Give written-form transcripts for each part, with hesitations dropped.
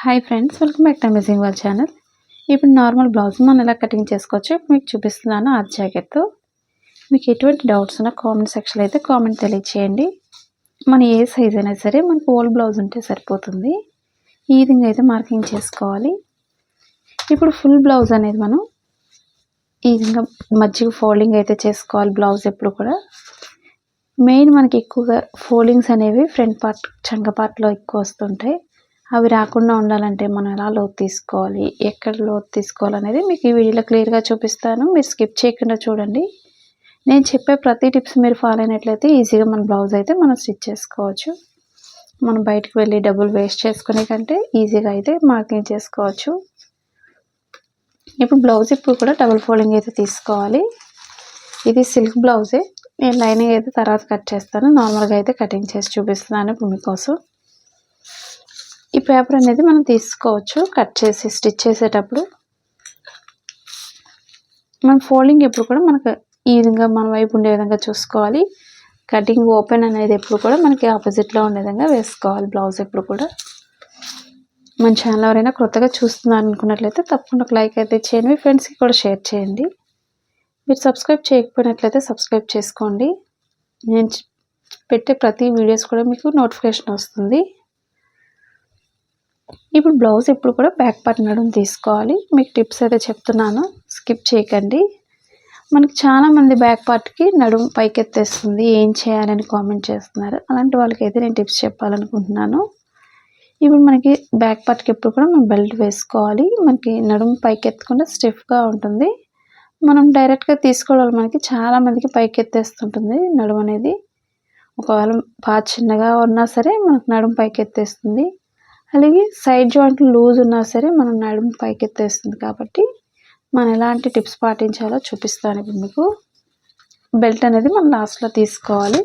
Hi friends, welcome back to amazing world channel. ఇప్పుడు normal blouse మనం ఎలా cutting చేసుకోవచ్చో మీకు చూపిస్తున్నాను. ఆ జాకెట్తో మీకు ఎటువంటి డౌట్స్ ఉన్నా కామెంట్ సెక్షన్లో అయితే కామెంట్ తెలియచేయండి. మన ఏ సైజ్ అయినా సరే మనకు ఓల్డ్ బ్లౌజ్ ఉంటే సరిపోతుంది. ఈ విధంగా అయితే మార్కింగ్ చేసుకోవాలి. ఇప్పుడు ఫుల్ బ్లౌజ్ అనేది మనం ఈ విధంగా మధ్యలో ఫోల్డింగ్ అయితే చేసుకోవాలి. బ్లౌజ్ ఎప్పుడు కూడా మెయిన్ మనకి ఎక్కువగా ఫోల్డింగ్స్ అనేవి ఫ్రంట్ పార్ట్ చంక పార్ట్లో ఎక్కువ వస్తుంటాయి. అవి రాకుండా ఉండాలంటే మనం ఎలా లోతు తీసుకోవాలి, ఎక్కడ లోతు తీసుకోవాలనేది మీకు ఈ వీడియోలో క్లియర్గా చూపిస్తాను. మీరు స్కిప్ చేయకుండా చూడండి. నేను చెప్పే ప్రతి టిప్స్ మీరు ఫాలో అయినట్లయితే ఈజీగా మన బ్లౌజ్ అయితే మనం స్టిచ్ చేసుకోవచ్చు. మనం బయటకు వెళ్ళి డబ్బులు వేస్ట్ చేసుకునే కంటే ఈజీగా అయితే మార్కింగ్ చేసుకోవచ్చు. ఇప్పుడు బ్లౌజ్ ఇప్పుడు కూడా డబుల్ ఫోల్డింగ్ అయితే తీసుకోవాలి. ఇది సిల్క్ బ్లౌజే. నేను లైనింగ్ అయితే తర్వాత కట్ చేస్తాను. నార్మల్గా అయితే కటింగ్ చేసి చూపిస్తున్నాను ఇప్పుడు మీకోసం. ఈ పేపర్ అనేది మనం తీసుకోవచ్చు కట్ చేసి స్టిచ్ చేసేటప్పుడు. మన ఫోల్డింగ్ ఎప్పుడు కూడా మనకు ఈ విధంగా మన వైపు ఉండే విధంగా చూసుకోవాలి. కటింగ్ ఓపెన్ అనేది ఎప్పుడు కూడా మనకి ఆపోజిట్లో ఉండే విధంగా వేసుకోవాలి బ్లౌజ్ ఎప్పుడు కూడా. మన ఛానల్ ఎవరైనా కొత్తగా చూస్తున్నారు అనుకున్నట్లయితే తప్పకుండా ఒక లైక్ అయితే చేయండి. మీ ఫ్రెండ్స్కి కూడా షేర్ చేయండి. మీరు సబ్స్క్రైబ్ చేయకపోయినట్లయితే సబ్స్క్రైబ్ చేసుకోండి. నేను పెట్టే ప్రతి వీడియోస్ కూడా మీకు నోటిఫికేషన్ వస్తుంది. ఇప్పుడు బ్లౌజ్ ఎప్పుడు కూడా బ్యాక్ పార్ట్ నడుము తీసుకోవాలి. మీకు టిప్స్ అయితే చెప్తున్నాను, స్కిప్ చేయకండి. మనకి చాలామంది బ్యాక్ పార్ట్కి నడుము పైకెత్తేస్తుంది, ఏం చేయాలని కామెంట్ చేస్తున్నారు. అలాంటి వాళ్ళకైతే నేను టిప్స్ చెప్పాలనుకుంటున్నాను. ఇప్పుడు మనకి బ్యాక్ పార్ట్కి ఎప్పుడు కూడా మనం బెల్ట్ వేసుకోవాలి. మనకి నడుము పైకెత్తకుండా స్టిఫ్గా ఉంటుంది. మనం డైరెక్ట్గా తీసుకోవడం మనకి చాలామందికి పైకెత్తేస్తుంటుంది నడుము అనేది. ఒకవేళ బాగా చిన్నగా ఉన్నా సరే మనకు నడుము పైకెత్తేస్తుంది. అలాగే సైడ్ జాయింట్లు లూజ్ ఉన్నా సరే మనం నడుము పైకెత్తేస్తుంది. కాబట్టి మనం ఎలాంటి టిప్స్ పాటించాలో చూపిస్తాను ఇప్పుడు మీకు. బెల్ట్ అనేది మనం లాస్ట్లో తీసుకోవాలి.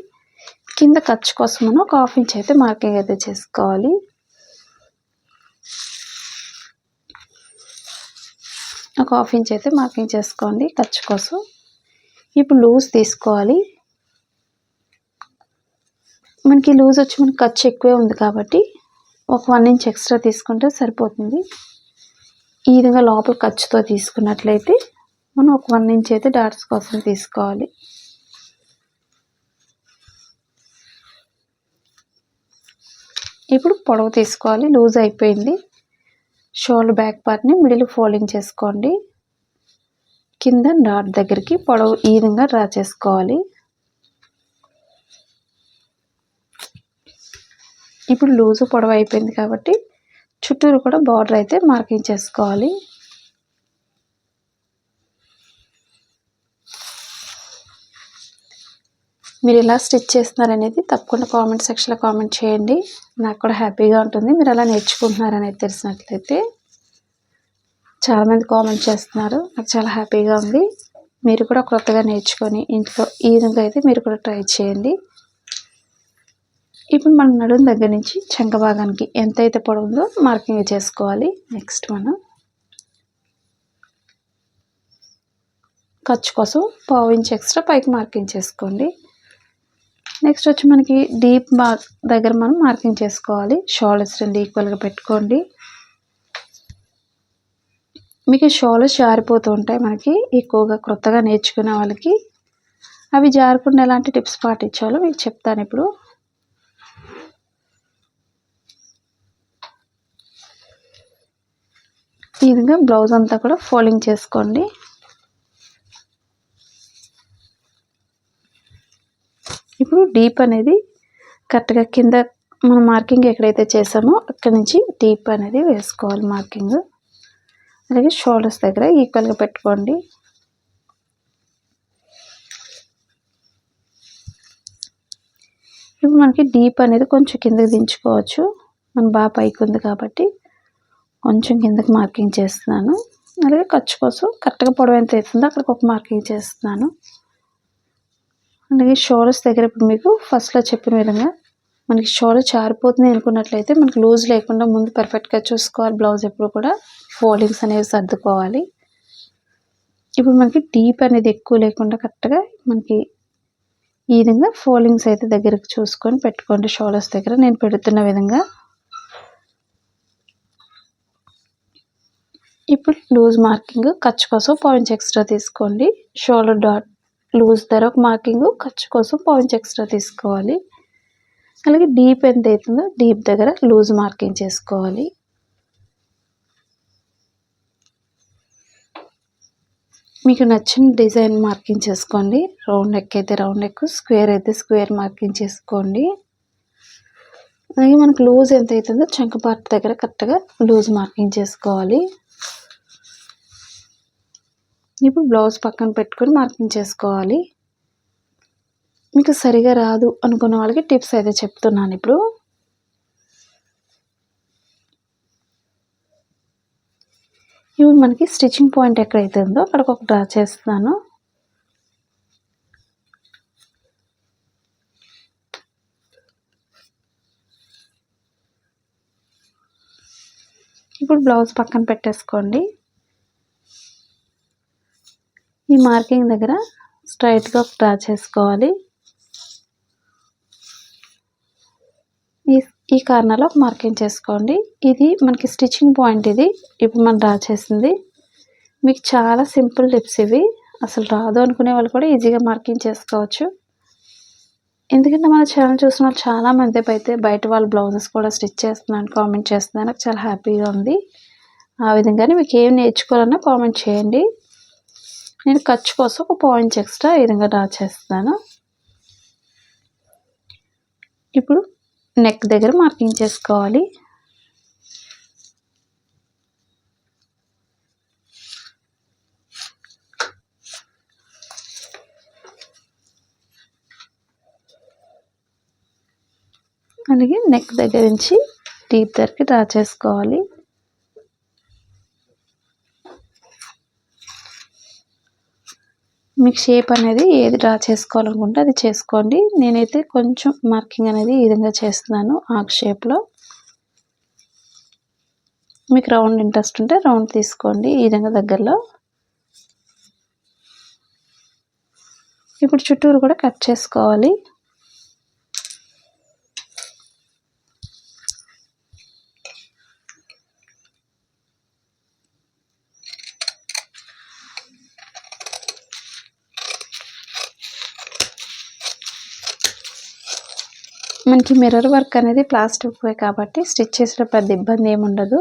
కింద ఖర్చు కోసం మనం ఒక 1/2 ఇంచ్ అయితే మార్కింగ్ అయితే చేసుకోవాలి. ఒక 1/2 ఇంచ్ అయితే మార్కింగ్ చేసుకోండి ఖర్చు కోసం. ఇప్పుడు లూజ్ తీసుకోవాలి. మనకి లూజ్ వచ్చి మనకి ఖర్చు ఎక్కువే ఉంది కాబట్టి ఒక 1 ఇంచ్ ఎక్స్ట్రా తీసుకుంటే సరిపోతుంది. ఈ విధంగా లోపల ఖర్చుతో తీసుకున్నట్లయితే మనం ఒక 1 ఇంచ్ అయితే డాట్స్ కోసం తీసుకోవాలి. ఇప్పుడు పొడవు తీసుకోవాలి. లూజ్ అయిపోయింది. షోల్డర్ బ్యాక్ పార్ట్ని మిడిల్ ఫోల్డింగ్ చేసుకోండి. కింద డాట్ దగ్గరికి పొడవు ఈ విధంగా డ్రా చేసుకోవాలి. ఇప్పుడు లూజు పొడవు అయిపోయింది కాబట్టి చుట్టూరు కూడా బార్డర్ అయితే మార్కింగ్ చేసుకోవాలి. మీరు ఎలా స్టిచ్ చేస్తున్నారనేది తప్పకుండా కామెంట్ సెక్షన్లో కామెంట్ చేయండి. నాకు కూడా హ్యాపీగా ఉంటుంది మీరు ఎలా నేర్చుకుంటున్నారనేది తెలిసినట్లయితే. చాలామంది కామెంట్ చేస్తున్నారు, నాకు చాలా హ్యాపీగా ఉంది. మీరు కూడా కొత్తగా నేర్చుకొని ఇంట్లో ఈ విధంగా అయితే మీరు కూడా ట్రై చేయండి. ఇప్పుడు మనం నడుము దగ్గర నుంచి చంక భాగానికి ఎంతైతే పొడవుందో మార్కింగ్ చేసుకోవాలి. నెక్స్ట్ మనం ఖర్చు కోసం 1/2 ఇంచ్ ఎక్స్ట్రా పైకి మార్కింగ్ చేసుకోండి. నెక్స్ట్ వచ్చి మనకి డీప్ దగ్గర మనం మార్కింగ్ చేసుకోవాలి. షోల్డర్స్ 2 ఈక్వల్గా పెట్టుకోండి. మీకు షోల్డర్స్ జారిపోతూ ఉంటాయి మనకి ఎక్కువగా కొత్తగా నేర్చుకునే వాళ్ళకి. అవి జారకుండా ఎలాంటి టిప్స్ పాటించాలో మీకు చెప్తాను ఇప్పుడు. ఈ విధంగా బ్లౌజ్ అంతా కూడా ఫోల్డింగ్ చేసుకోండి. ఇప్పుడు డీప్ అనేది కరెక్ట్గా కింద మనం మార్కింగ్ ఎక్కడైతే చేసామో అక్కడి నుంచి డీప్ అనేది వేసుకోవాలి మార్కింగ్. అలాగే షోల్డర్స్ దగ్గర ఈక్వల్గా పెట్టుకోండి. ఇప్పుడు మనకి డీప్ అనేది కొంచెం కిందకి దించుకోవచ్చు. మన బాగా పైకి ఉంది కాబట్టి కొంచెం కిందకి మార్కింగ్ చేస్తున్నాను. అలాగే ఖర్చు కోసం కరెక్ట్గా పొడవు ఎంత అవుతుందో అక్కడికి ఒక మార్కింగ్ చేస్తున్నాను. అలాగే షోల్డర్స్ దగ్గర ఇప్పుడు మీకు ఫస్ట్లో చెప్పిన విధంగా మనకి షోల్డర్ జారిపోతుంది అనుకున్నట్లయితే మనకి లూజ్ లేకుండా ముందు పర్ఫెక్ట్గా చూసుకోవాలి. బ్లౌజ్ ఎప్పుడు కూడా ఫోల్డింగ్స్ అనేవి సర్దుకోవాలి. ఇప్పుడు మనకి డీప్ అనేది ఎక్కువ లేకుండా కరెక్ట్గా మనకి ఈ విధంగా ఫోల్డింగ్స్ అయితే దగ్గరకు చూసుకొని పెట్టుకోండి. షోల్డర్స్ దగ్గర నేను పెడుతున్న విధంగా ఇప్పుడు లూజ్ మార్కింగ్ ఖర్చు కోసం పాయింట్స్ ఎక్స్ట్రా తీసుకోండి. షోల్డర్ డాట్ లూజ్ దగ్గర ఒక మార్కింగ్, ఖర్చు కోసం పాయింట్స్ ఎక్స్ట్రా తీసుకోవాలి. అలాగే డీప్ ఎంత అవుతుందో డీప్ దగ్గర లూజ్ మార్కింగ్ చేసుకోవాలి. మీకు నచ్చిన డిజైన్ మార్కింగ్ చేసుకోండి. రౌండ్ నెక్ అయితే రౌండ్ నెక్, స్క్వేర్ అయితే స్క్వేర్ మార్కింగ్ చేసుకోండి. అలాగే మనకు లూజ్ ఎంత అవుతుందో చంక పార్ట్ దగ్గర కరెక్ట్గా లూజ్ మార్కింగ్ చేసుకోవాలి. ఇప్పుడు బ్లౌజ్ పక్కన పెట్టుకొని మార్కింగ్ చేసుకోవాలి. మీకు సరిగా రాదు అనుకున్న వాళ్ళకి టిప్స్ అయితే చెప్తున్నాను. ఇప్పుడు మనకి స్టిచ్చింగ్ పాయింట్ ఎక్కడైతే ఉందో అక్కడికి ఒక డ్రా చేస్తున్నాను. ఇప్పుడు బ్లౌజ్ పక్కన పెట్టేసుకోండి. ఈ మార్కింగ్ దగ్గర స్ట్రైట్గా ఒక డ్రా చేసుకోవాలి. ఈ కార్నర్లో ఒక మార్కింగ్ చేసుకోండి. ఇది మనకి స్టిచ్చింగ్ పాయింట్. ఇది ఇప్పుడు మనం డ్రా చేసింది. మీకు చాలా సింపుల్ టిప్స్ ఇవి. అసలు రాదు అనుకునే వాళ్ళు కూడా ఈజీగా మార్కింగ్ చేసుకోవచ్చు. ఎందుకంటే మన ఛానల్ చూసిన వాళ్ళు చాలామంది అయితే బయట వాళ్ళ బ్లౌజెస్ కూడా స్టిచ్ చేస్తున్నాను కామెంట్ చేస్తున్నాను. నాకు చాలా హ్యాపీగా ఉంది. ఆ విధంగానే మీకు ఏం నేర్చుకోవాలన్నా కామెంట్ చేయండి. నేను ఖర్చు కోసం ఒక పాయింట్స్ ఎక్స్ట్రా ఈ విధంగా డ్రా చేస్తాను. ఇప్పుడు నెక్ దగ్గర మార్కింగ్ చేసుకోవాలి. అలాగే నెక్ దగ్గర నుంచి డీప్ దగ్గరికి డ్రా చేసుకోవాలి. మీకు షేప్ అనేది ఏది డ్రా చేసుకోవాలనుకుంటే అది చేసుకోండి. నేనైతే కొంచెం మార్కింగ్ అనేది ఈ విధంగా చేస్తున్నాను ఆర్క్ షేప్లో. మీకు రౌండ్ ఇంట్రెస్ట్ ఉంటే రౌండ్ తీసుకోండి ఈ విధంగా దగ్గరలో. ఇప్పుడు చుట్టూరు కూడా కట్ చేసుకోవాలి. మనకి మిర్రర్ వర్క్ అనేది ప్లాస్టిక్ కాబట్టి స్టిచ్ చేసిన పెద్ద ఇబ్బంది ఏమి ఉండదు.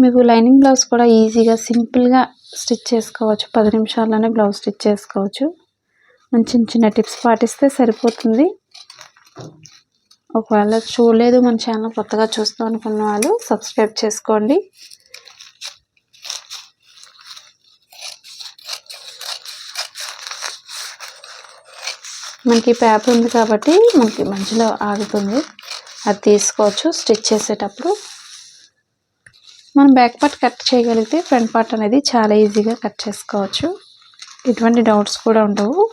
మీకు లైనింగ్ బ్లౌజ్ కూడా ఈజీగా సింపుల్గా స్టిచ్ చేసుకోవచ్చు. 10 నిమిషాల్లోనే బ్లౌజ్ స్టిచ్ చేసుకోవచ్చు. మన చిన్న చిన్న టిప్స్ పాటిస్తే సరిపోతుంది. ఒకవేళ చూడలేదు మన ఛానల్ కొత్తగా చూస్తాం అనుకున్న వాళ్ళు సబ్స్క్రైబ్ చేసుకోండి. మనకి పేపర్ ఉంది కాబట్టి మనకి మధ్యలో ఆగుతుంది. అది తీసుకోవచ్చు స్టిచ్ చేసేటప్పుడు. మనం బ్యాక్ పార్ట్ కట్ చేయగలిగితే ఫ్రంట్ పార్ట్ అనేది చాలా ఈజీగా కట్ చేసుకోవచ్చు. ఎటువంటి డౌట్స్ కూడా ఉండవు.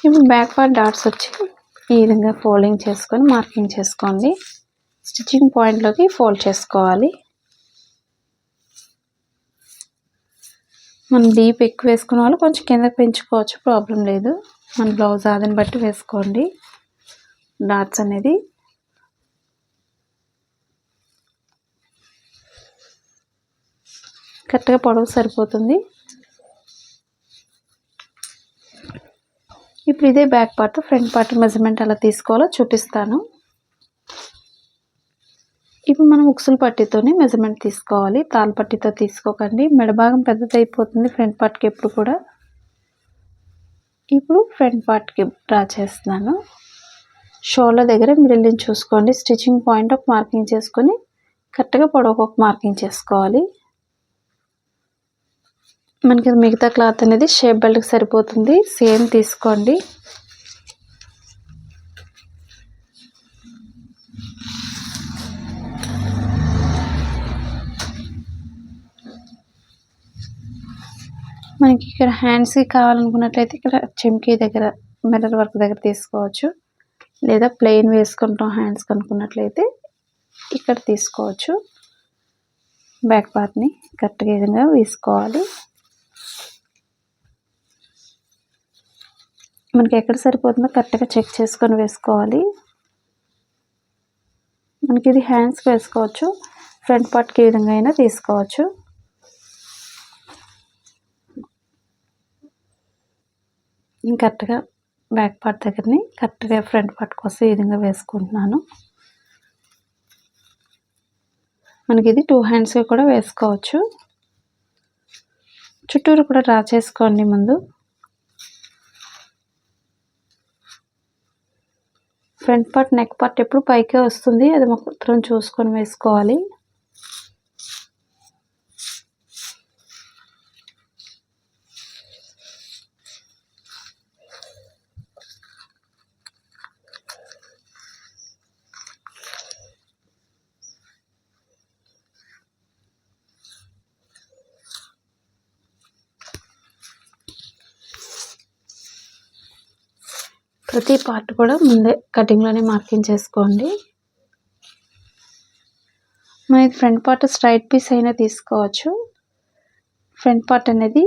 ఇప్పుడు బ్యాక్ పార్ట్ డాట్స్ వచ్చి ఈ విధంగా ఫోల్డింగ్ చేసుకొని మార్కింగ్ చేసుకోండి. స్టిచ్చింగ్ పాయింట్లోకి ఫోల్డ్ చేసుకోవాలి. మనం డీప్ ఎక్కువ వేసుకున్న వాళ్ళు కొంచెం కిందకి పెంచుకోవచ్చు, ప్రాబ్లం లేదు. మన బ్లౌజ్ ఆదని బట్టి వేసుకోండి డాట్స్ అనేది. కరెక్ట్గా పొడవు సరిపోతుంది. ఇప్పుడు ఇదే back part front part measurement ఎలా తీసుకోవాలో చూపిస్తాను. ఇప్పుడు మనం ఉక్సులు పట్టీతోనే మెజర్మెంట్ తీసుకోవాలి. తాళ్ళ పట్టీతో తీసుకోకండి, మెడభాగం పెద్దది అయిపోతుంది ఫ్రంట్ పార్ట్కి ఎప్పుడు కూడా. ఇప్పుడు ఫ్రంట్ పార్ట్కి డ్రా చేస్తున్నాను. షోల్డర్ దగ్గర మిడిల్ నుంచి చూసుకోండి. స్టిచ్చింగ్ పాయింట్ ఒక మార్కింగ్ చేసుకొని కరెక్ట్గా పొడవుకు ఒక మార్కింగ్ చేసుకోవాలి. మనకి మిగతా క్లాత్ అనేది షేప్ బెల్ట్కి సరిపోతుంది. సేమ్ తీసుకోండి. మనకి ఇక్కడ హ్యాండ్స్కి కావాలనుకున్నట్లయితే ఇక్కడ చెమ్కీ దగ్గర మిర్రర్ వర్క్ దగ్గర తీసుకోవచ్చు. లేదా ప్లెయిన్ వేసుకుంటాం హ్యాండ్స్కి అనుకున్నట్లయితే ఇక్కడ తీసుకోవచ్చు. బ్యాక్ పార్ట్ని కరెక్ట్గా ఈ విధంగా వేసుకోవాలి. మనకి ఎక్కడ సరిపోతుందో కరెక్ట్గా చెక్ చేసుకొని వేసుకోవాలి. మనకి ఇది హ్యాండ్స్కి వేసుకోవచ్చు, ఫ్రంట్ పార్ట్కి ఈ విధంగా అయినా తీసుకోవచ్చు. కరెక్ట్గా బ్యాక్ పార్ట్ దగ్గరని కరెక్ట్గా ఫ్రంట్ పార్ట్ కోసం ఈ విధంగా వేసుకుంటున్నాను. మనకి ఇది 2 హ్యాండ్స్కి కూడా వేసుకోవచ్చు. చుట్టూరు కూడా డ్రా చేసుకోండి. ముందు ఫ్రంట్ పార్ట్ నెక్ పార్ట్ ఎప్పుడు పైకే వస్తుంది, అది మాత్రం చూసుకొని వేసుకోవాలి. ప్రతి పార్ట్ కూడా ముందే కటింగ్లోనే మార్కింగ్ చేసుకోండి. మనకి ఫ్రంట్ పార్ట్ స్ట్రైట్ పీస్ అయినా తీసుకోవచ్చు. ఫ్రంట్ పార్ట్ అనేది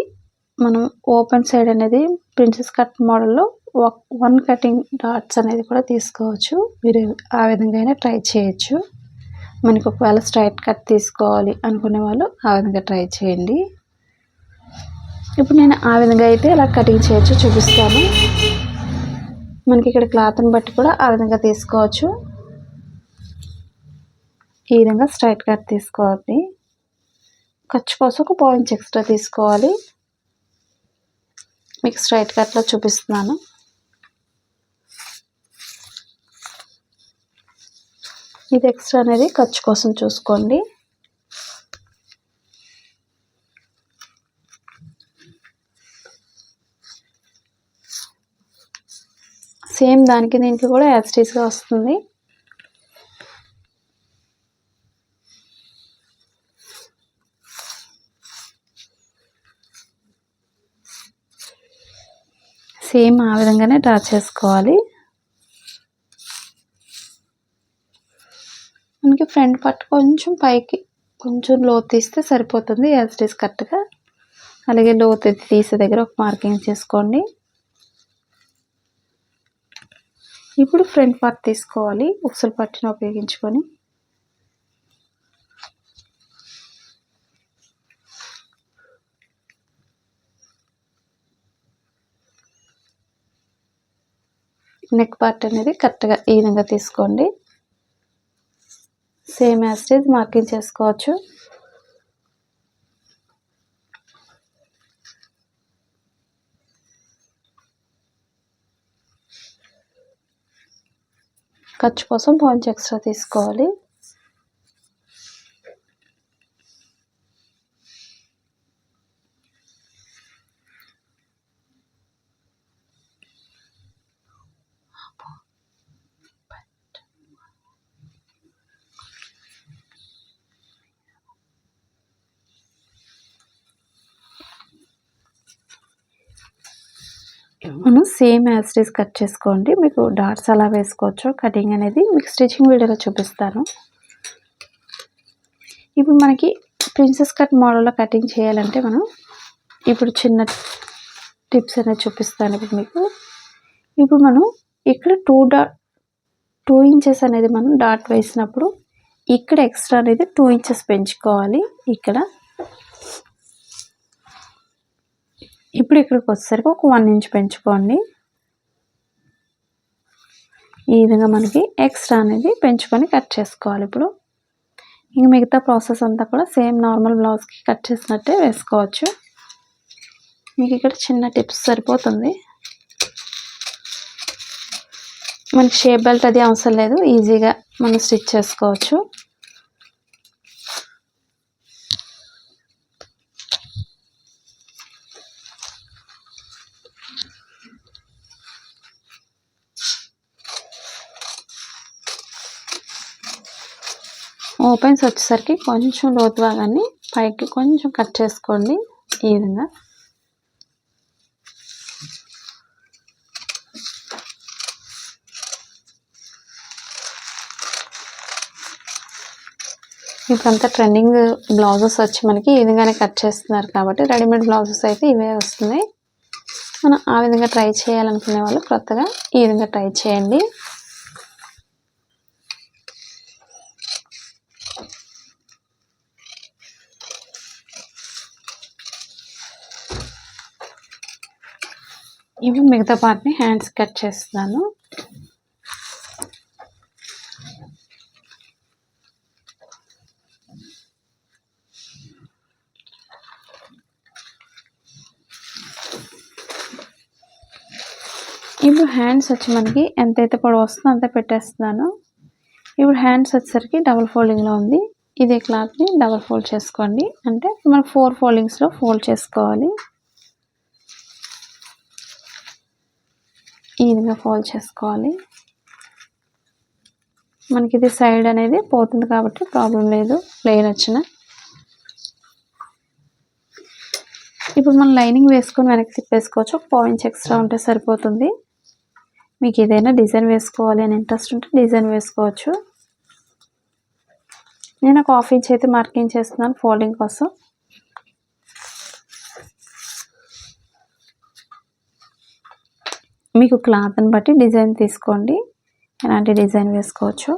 మనం ఓపెన్ సైడ్ అనేది ప్రిన్సెస్ కట్ మోడల్లో 1 కటింగ్ డాట్స్ అనేది కూడా తీసుకోవచ్చు. మీరు ఆ విధంగా అయినా ట్రై చేయొచ్చు. మనకి ఒకవేళ స్ట్రైట్ కట్ తీసుకోవాలి అనుకునే వాళ్ళు ఆ విధంగా ట్రై చేయండి. ఇప్పుడు నేను ఆ విధంగా అయితే ఎలా కటింగ్ చేయొచ్చు చూపిస్తాను. మనకి ఇక్కడ క్లాత్ని బట్టి కూడా ఆ విధంగా తీసుకోవచ్చు. ఈ విధంగా స్ట్రైట్ కట్ తీసుకోవాలి. ఖర్చు కోసం ఒక పాయింట్ ఎక్స్ట్రా తీసుకోవాలి. మీకు స్ట్రైట్ కట్లో చూపిస్తున్నాను. ఇది ఎక్స్ట్రా అనేది ఖర్చు కోసం చూసుకోండి. సేమ్ దానికి దీంట్లో కూడా యాజ్ ఇట్ ఈస్గా వస్తుంది. సేమ్ ఆ విధంగానే డ్రా చేసుకోవాలి. మనకి ఫ్రంట్ పార్ట్ కొంచెం పైకి కొంచెం లోతు తీస్తే సరిపోతుంది యాజ్ ఇట్ ఈస్ కరెక్ట్గా. అలాగే లోతు తీసే దగ్గర ఒక మార్కింగ్ చేసుకోండి. ఇప్పుడు ఫ్రంట్ పార్ట్ తీసుకోవాలి ఉక్సుల పట్టిని ఉపయోగించుకొని. నెక్ పార్ట్ అనేది కరెక్ట్గా ఈ విధంగా తీసుకోండి. Same as it is marking చేసుకోవచ్చు. ఖర్చు కోసం పాయింట్స్ ఎక్స్ట్రా తీసుకోవాలి. మనం same as it is cut చేసుకోండి. మీకు డాట్స్ అలా వేసుకోవచ్చు. కటింగ్ అనేది మీకు స్టిచ్చింగ్ వీడియోలో చూపిస్తాను. ఇప్పుడు మనకి ప్రిన్సెస్ కట్ మోడల్లో కటింగ్ చేయాలంటే మనం ఇప్పుడు చిన్న టిప్స్ అనేది చూపిస్తాను ఇప్పుడు మీకు. ఇప్పుడు మనం ఇక్కడ 2 ఇంచెస్ అనేది మనం డాట్ వేసినప్పుడు ఇక్కడ ఎక్స్ట్రా అనేది 2 ఇంచెస్ పెంచుకోవాలి. ఇప్పుడు ఇక్కడికి వచ్చేసరికి ఒక 1 ఇంచ్ పెంచుకోండి. ఈ విధంగా మనకి ఎక్స్ట్రా అనేది పెంచుకొని కట్ చేసుకోవాలి. ఇప్పుడు ఇంక మిగతా ప్రాసెస్ అంతా కూడా సేమ్ నార్మల్ బ్లౌజ్కి కట్ చేసినట్టే వేసుకోవచ్చు. మీకు ఇక్కడ చిన్న టిప్స్ సరిపోతుంది. మనకి షేప్ బెల్ట్ అది అవసరం లేదు, ఈజీగా మనం స్టిచ్ చేసుకోవచ్చు. ఓపెన్స్ వచ్చేసరికి కొంచెం లోతు భాగాన్ని పైకి కొంచెం కట్ చేసుకోండి. ఈ విధంగా ఇప్పుడంతా ట్రెండింగ్ బ్లౌజెస్ వచ్చి మనకి ఈ విధంగానే కట్ చేస్తున్నారు కాబట్టి రెడీమేడ్ బ్లౌజెస్ అయితే ఇవే వస్తున్నాయి. మనం ఆ విధంగా ట్రై చేయాలనుకునే వాళ్ళు కొత్తగా ఈ విధంగా ట్రై చేయండి. ఇవి మిగతా పార్ట్ని హ్యాండ్స్ కట్ చేస్తున్నాను. ఇప్పుడు హ్యాండ్స్ వచ్చి మనకి ఎంతైతే పొడవు వస్తుందో అంత పెట్టేస్తున్నాను. ఇప్పుడు హ్యాండ్స్ వచ్చేసరికి డబుల్ ఫోల్డింగ్లో ఉంది. ఇదే క్లాత్ని డబుల్ ఫోల్డ్ చేసుకోండి. అంటే మనం 4 ఫోల్డింగ్స్లో ఫోల్డ్ చేసుకోవాలి. ఈ విధంగా ఫోల్డ్ చేసుకోవాలి. మనకి ఇది సైడ్ అనేది పోతుంది కాబట్టి ప్రాబ్లం లేదు, ప్లెయిన్ వచ్చిన. ఇప్పుడు మనం లైనింగ్ వేసుకొని వెనక్కి తిప్పేసుకోవచ్చు. ఒక పాయింట్స్ ఎక్స్ట్రా ఉంటే సరిపోతుంది. మీకు ఏదైనా డిజైన్ వేసుకోవాలి అని ఇంట్రెస్ట్ ఉంటే డిజైన్ వేసుకోవచ్చు. నేను ఒక 1/2 ఇంచ్ అయితే మార్కింగ్ చేస్తున్నాను ఫోల్డింగ్ కోసం. మీకు క్లాత్ని బట్టి డిజైన్ తీసుకోండి, ఎలాంటి డిజైన్ వేసుకోవచ్చు.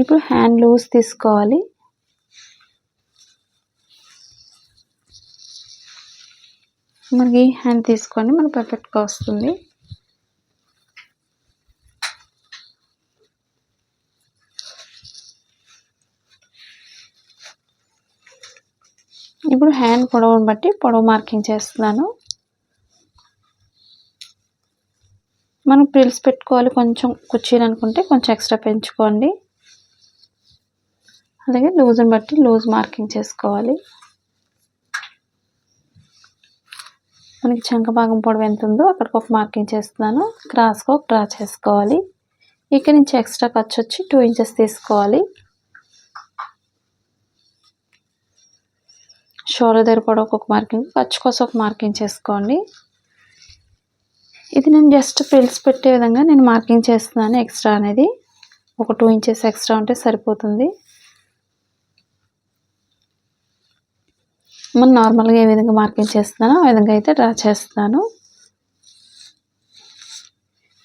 ఇప్పుడు హ్యాండ్ లూజ్ తీసుకోవాలి. మనకి హ్యాండ్ తీసుకోండి, మనకు పర్ఫెక్ట్గా వస్తుంది. ఇప్పుడు హ్యాండ్ పొడవుని బట్టి పొడవు మార్కింగ్ చేస్తున్నాను. మనం ప్రిల్స్ పెట్టుకోవాలి, కొంచెం కుర్చీలు అనుకుంటే కొంచెం ఎక్స్ట్రా పెంచుకోండి. అలాగే లూజ్ని బట్టి లూజ్ మార్కింగ్ చేసుకోవాలి. మనకి చంక భాగం పొడవు ఎంత ఉందో అక్కడికి ఒక మార్కింగ్ చేస్తున్నాను. క్రాస్గా ఒక డ్రా చేసుకోవాలి. ఇక్కడ నుంచి ఎక్స్ట్రా ఖర్చు వచ్చి 2 ఇంచెస్ తీసుకోవాలి. షోల్డర్ దగ్గర పొడవుకు ఒక మార్కింగ్, ఖర్చు కోసం ఒక మార్కింగ్ చేసుకోండి. ఇది నేను జస్ట్ ఫ్రిల్స్ పెట్టే విధంగా నేను మార్కింగ్ చేస్తున్నాను. ఎక్స్ట్రా అనేది ఒక 2 ఇంచెస్ ఎక్స్ట్రా ఉంటే సరిపోతుంది. మనం నార్మల్గా ఏ విధంగా మార్కింగ్ చేస్తున్నానో ఆ విధంగా అయితే డ్రా చేస్తున్నాను.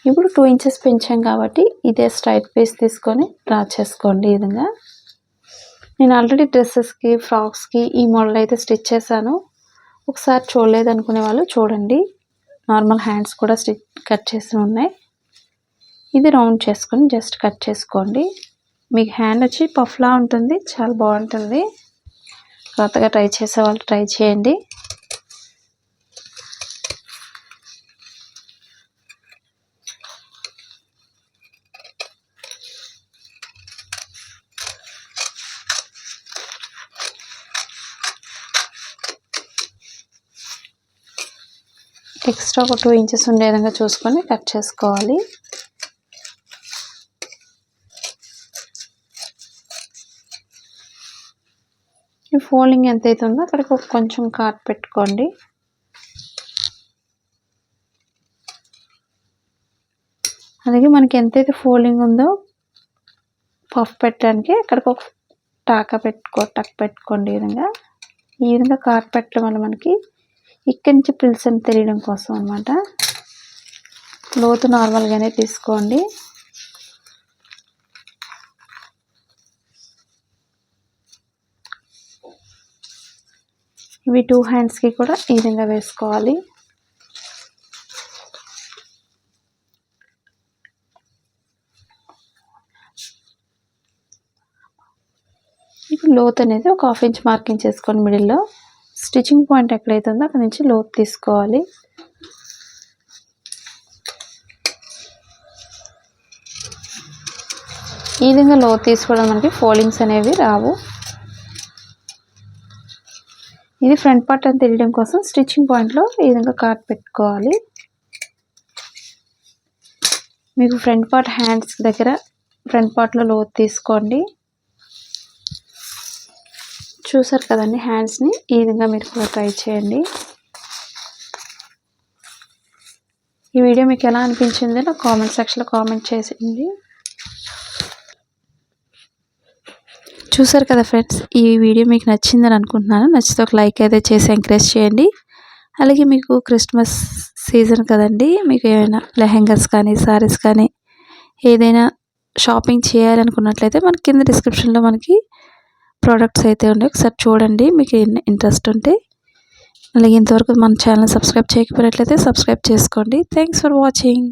ఇప్పుడు 2 ఇంచెస్ పెంచాం కాబట్టి ఇదే స్ట్రైట్ పీస్ తీసుకొని డ్రా చేసుకోండి. ఈ విధంగా నేను ఆల్రెడీ డ్రెస్సెస్కి, ఫ్రాక్స్కి ఈ మోడల్ అయితే స్టిచ్ చేశాను. ఒకసారి చూడలేదు అనుకునే వాళ్ళు చూడండి. నార్మల్ హ్యాండ్స్ కూడా కట్ చేసి ఉన్నాయి. ఇది రౌండ్ చేసుకొని జస్ట్ కట్ చేసుకోండి. మీకు హ్యాండ్ వచ్చి పఫ్లా ఉంటుంది, చాలా బాగుంటుంది. కొత్తగా ట్రై చేసే వాళ్ళు ట్రై చేయండి. ఎక్స్ట్రా ఒక 2 ఇంచెస్ ఉండే విధంగా చూసుకొని కట్ చేసుకోవాలి. ఈ ఫోల్డింగ్ ఎంతైతే ఉందో అక్కడికి కొంచెం కాట్ పెట్టుకోండి. అలాగే మనకి ఎంతైతే ఫోల్డింగ్ ఉందో పఫ్ పెట్టడానికి అక్కడికి ఒక టక్ పెట్టుకోండి. ఈ విధంగా కాట్ పెట్టడం వల్ల మనకి ఇక్కడి నుంచి ప్రిల్స్ అని తెలియడం కోసం అన్నమాట. లోతు నార్మల్గానే తీసుకోండి. ఇవి 2 హ్యాండ్స్కి కూడా ఈ విధంగా వేసుకోవాలి. ఇప్పుడు లోత్ అనేది ఒక 1/2 ఇంచ్ మార్కింగ్ చేసుకోండి. మిడిల్లో స్టిచ్చింగ్ పాయింట్ ఎక్కడైతే ఉందో అక్కడ నుంచి లోత్ తీసుకోవాలి. ఈ విధంగా లోత్ తీసుకోవడం మనకి ఫోల్డింగ్స్ అనేవి రావు. ఇది ఫ్రంట్ పార్ట్ అని తెలియడం కోసం స్టిచ్చింగ్ పాయింట్లో ఈ విధంగా కాట్ పెట్టుకోవాలి. మీకు ఫ్రంట్ పార్ట్ హ్యాండ్స్ దగ్గర ఫ్రంట్ పార్ట్లో లోత్ తీసుకోండి. చూసారు కదండి, హ్యాండ్స్ని ఈ విధంగా మీరు కూడా ట్రై చేయండి. ఈ వీడియో మీకు ఎలా అనిపించింది నాకు కామెంట్ సెక్షన్లో కామెంట్ చేసేయండి. చూసారు కదా ఫ్రెండ్స్, ఈ వీడియో మీకు నచ్చిందని అనుకుంటున్నాను. నచ్చితే ఒక లైక్ అయితే చేసి ఎంకరేజ్ చేయండి. అలాగే మీకు క్రిస్మస్ సీజన్ కదండి, మీకు ఏమైనా లెహెంగాస్ కానీ సారీస్ కానీ ఏదైనా షాపింగ్ చేయాలనుకున్నట్లయితే మనకి కింద డిస్క్రిప్షన్లో మనకి ప్రోడక్ట్స్ అయితే ఉన్నాయి, ఒకసారి చూడండి మీకు ఇంట్రెస్ట్ ఉంటే. అలాగే ఇంతవరకు మన ఛానల్ సబ్స్క్రైబ్ చేయకపోయినట్లయితే సబ్స్క్రైబ్ చేసుకోండి. Thanks for watching.